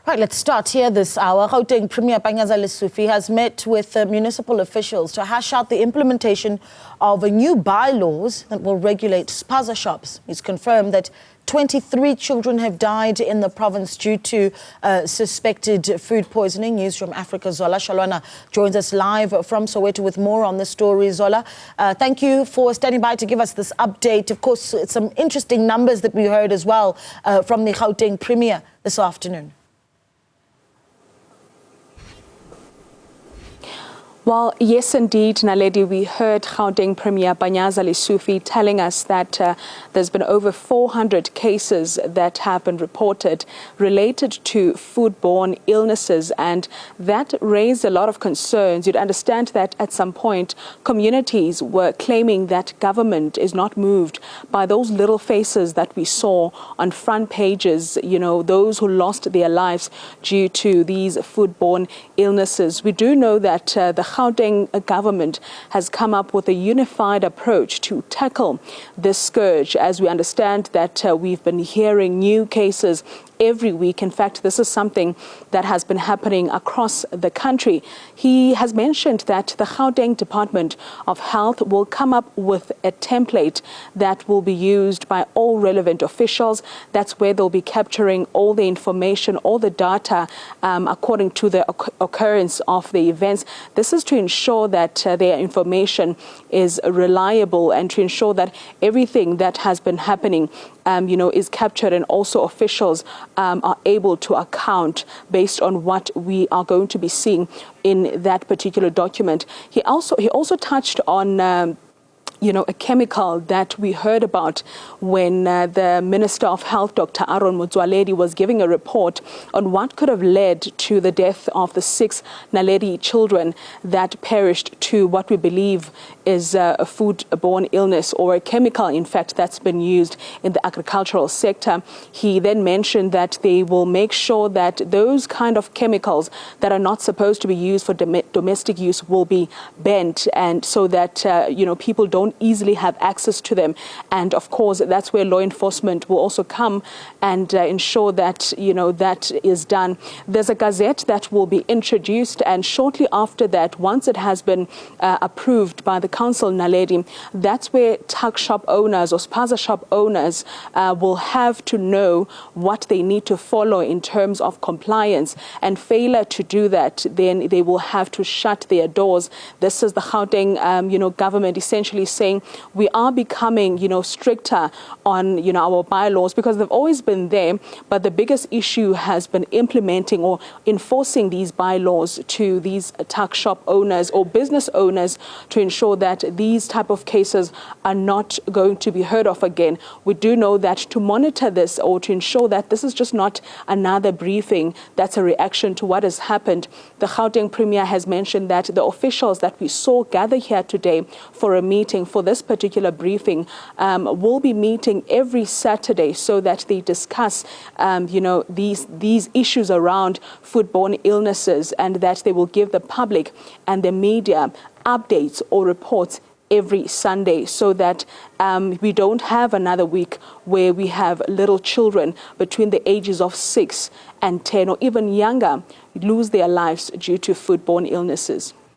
Right, let's start here this hour. Gauteng Premier Panyaza Lesufi has met with municipal officials to hash out the implementation of new bylaws that will regulate spaza shops. He's confirmed that 23 children have died in the province due to suspected food poisoning. Newzroom Afrika Zola Sholwana joins us live from Soweto with more on the story. Zola, thank you for standing by to give us this update. Of course, some interesting numbers that we heard as well from the Gauteng Premier this afternoon. Well, yes, indeed, Naledi, we heard Gauteng Premier Panyaza Lesufi telling us that there's been over 400 cases that have been reported related to foodborne illnesses, and that raised a lot of concerns. You'd understand that at some point, communities were claiming that government is not moved by those little faces that we saw on front pages, you know, those who lost their lives due to these foodborne illnesses. We do know that the Gauteng government has come up with a unified approach to tackle this scourge. As we understand that we've been hearing new cases every week. In fact, this is something that has been happening across the country. He has mentioned that the Gauteng Department of Health will come up with a template that will be used by all relevant officials. That's where they'll be capturing all the information, all the data according to the occurrence of the events. This is to ensure that their information is reliable and to ensure that everything that has been happening is captured, and also officials are able to account based on what we are going to be seeing in that particular document. He also touched on a chemical that we heard about when the Minister of Health, Dr. Aaron Motsoaledi, was giving a report on what could have led to the death of the 6 Naledi children that perished to what we believe is a foodborne illness, or a chemical, in fact, that's been used in the agricultural sector. He then mentioned that they will make sure that those kind of chemicals that are not supposed to be used for domestic use will be banned, and so that people don't easily have access to them. And of course, that's where law enforcement will also come and ensure that that is done. There's a gazette that will be introduced, and shortly after that, once it has been approved by the council, Naledi, that's where tuck shop owners or spaza shop owners will have to know what they need to follow in terms of compliance, and failure to do that, then they will have to shut their doors. This is the Gauteng government essentially saying we are becoming stricter on our bylaws, because they've always been there, but the biggest issue has been implementing or enforcing these bylaws to these tuck shop owners or business owners to ensure that these type of cases are not going to be heard of again. We do know that to monitor this, or to ensure that this is just not another briefing that's a reaction to what has happened, the Gauteng Premier has mentioned that the officials that we saw gather here today for a meeting, for this particular briefing, will be meeting every Saturday so that they discuss these issues around foodborne illnesses, and that they will give the public and the media updates or reports every Sunday, so that we don't have another week where we have little children between the ages of 6 and 10 or even younger lose their lives due to foodborne illnesses.